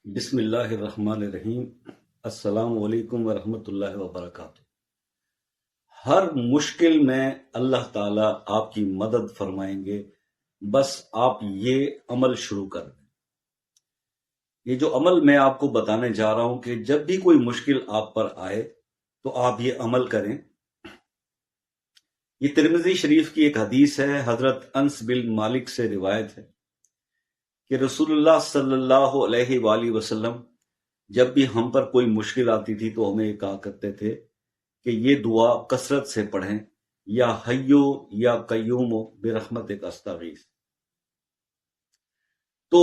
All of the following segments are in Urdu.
بسم اللہ الرحمن الرحیم۔ السلام علیکم ورحمۃ اللہ وبرکاتہ۔ ہر مشکل میں اللہ تعالیٰ آپ کی مدد فرمائیں گے، بس آپ یہ عمل شروع کر دیں۔ یہ جو عمل میں آپ کو بتانے جا رہا ہوں کہ جب بھی کوئی مشکل آپ پر آئے تو آپ یہ عمل کریں۔ یہ ترمذی شریف کی ایک حدیث ہے، حضرت انس بن مالک سے روایت ہے کہ رسول اللہ صلی اللہ علیہ وآلہ وسلم جب بھی ہم پر کوئی مشکل آتی تھی تو ہمیں یہ کہا کرتے تھے کہ یہ دعا کثرت سے پڑھیں، یا حیو یا قیوم برحمتک استغیث۔ تو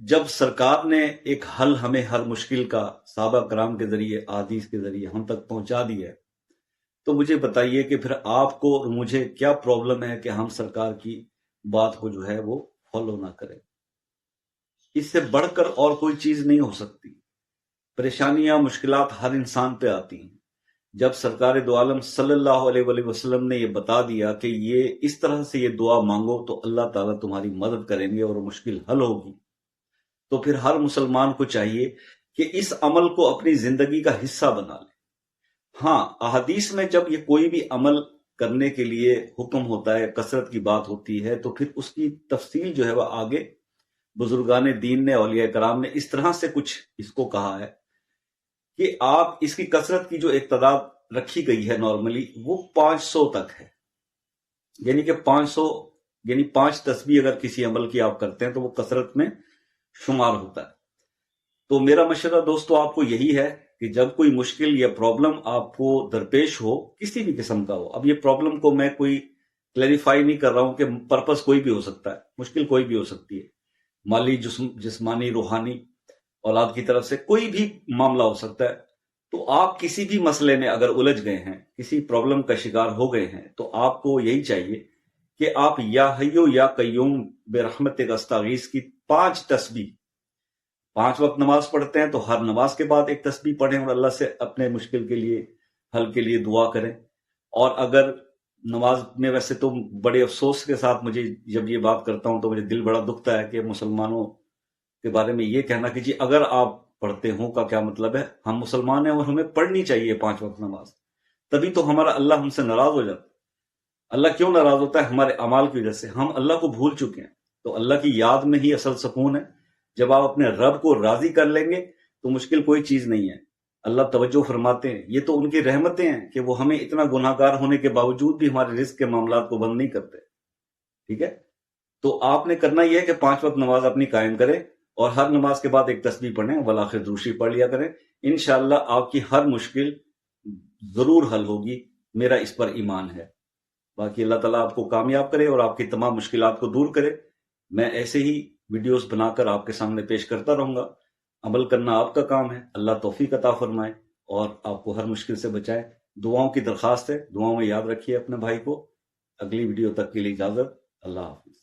جب سرکار نے ایک حل ہمیں ہر مشکل کا صحابہ کرام کے ذریعے، احادیث کے ذریعے ہم تک پہنچا دی ہے، تو مجھے بتائیے کہ پھر آپ کو اور مجھے کیا پرابلم ہے کہ ہم سرکار کی بات کو جو ہے وہ فالو نہ کریں۔ اس سے بڑھ کر اور کوئی چیز نہیں ہو سکتی۔ پریشانیاں، مشکلات ہر انسان پہ آتی ہیں۔ جب سرکار دو عالم صلی اللہ علیہ وآلہ وسلم نے یہ بتا دیا کہ یہ اس طرح سے یہ دعا مانگو تو اللہ تعالیٰ تمہاری مدد کریں گے اور مشکل حل ہوگی، تو پھر ہر مسلمان کو چاہیے کہ اس عمل کو اپنی زندگی کا حصہ بنا لے۔ ہاں، احادیث میں جب یہ کوئی بھی عمل کرنے کے لیے حکم ہوتا ہے، کثرت کی بات ہوتی ہے، تو پھر اس کی تفصیل جو ہے وہ آگے بزرگان دین نے، اولیاء کرام نے اس طرح سے کچھ اس کو کہا ہے کہ آپ اس کی کثرت کی جو ایک تعداد رکھی گئی ہے نارملی، وہ 500 تک ہے۔ یعنی کہ 500 یعنی 5 تسبیح اگر کسی عمل کی آپ کرتے ہیں تو وہ کثرت میں شمار ہوتا ہے۔ تو میرا مشورہ دوستو آپ کو یہی ہے کہ جب کوئی مشکل یا پرابلم آپ کو درپیش ہو، کسی بھی قسم کا ہو، اب یہ پرابلم کو میں کوئی کلیریفائی نہیں کر رہا ہوں کہ پرپس کوئی بھی ہو سکتا ہے، مشکل کوئی بھی ہو سکتی ہے، مالی، جسمانی، روحانی، اولاد کی طرف سے کوئی بھی معاملہ ہو سکتا ہے۔ تو آپ کسی بھی مسئلے میں اگر الجھ گئے ہیں، کسی پرابلم کا شکار ہو گئے ہیں، تو آپ کو یہی چاہیے کہ آپ یا حیو یا قیوم برحمتک استغیث کی 5 تسبیح، 5 وقت نماز پڑھتے ہیں تو ہر نماز کے بعد ایک تسبیح پڑھیں اور اللہ سے اپنے مشکل کے لیے، حل کے لیے دعا کریں۔ اور اگر نماز میں، ویسے تو بڑے افسوس کے ساتھ مجھے جب یہ بات کرتا ہوں تو مجھے دل بڑا دکھتا ہے کہ مسلمانوں کے بارے میں یہ کہنا کہ جی اگر آپ پڑھتے ہوں کا کیا مطلب ہے؟ ہم مسلمان ہیں اور ہمیں پڑھنی چاہیے 5 وقت نماز، تبھی تو ہمارا اللہ ہم سے ناراض ہو جاتا ہے۔ اللہ کیوں ناراض ہوتا ہے؟ ہمارے اعمال کی وجہ سے۔ ہم اللہ کو بھول چکے ہیں، تو اللہ کی یاد میں ہی اصل سکون ہے۔ جب آپ اپنے رب کو راضی کر لیں گے تو مشکل کوئی چیز نہیں ہے۔ اللہ توجہ فرماتے ہیں، یہ تو ان کی رحمتیں ہیں کہ وہ ہمیں اتنا گناہ گار ہونے کے باوجود بھی ہمارے رزق کے معاملات کو بند نہیں کرتے۔ ٹھیک ہے، تو آپ نے کرنا یہ ہے کہ 5 وقت نماز اپنی قائم کریں اور ہر نماز کے بعد ایک تسبیح پڑھیں، بالآخر دوسری پڑھ لیا کریں۔ انشاءاللہ آپ کی ہر مشکل ضرور حل ہوگی، میرا اس پر ایمان ہے۔ باقی اللہ تعالیٰ آپ کو کامیاب کرے اور آپ کی تمام مشکلات کو دور کرے۔ میں ایسے ہی ویڈیوز بنا کر آپ کے سامنے پیش کرتا رہوں گا۔ عمل کرنا آپ کا کام ہے۔ اللہ توفیق عطا فرمائے اور آپ کو ہر مشکل سے بچائے۔ دعاؤں کی درخواست ہے، دعاؤں میں یاد رکھیے اپنے بھائی کو۔ اگلی ویڈیو تک کے لیے اجازت، اللہ حافظ۔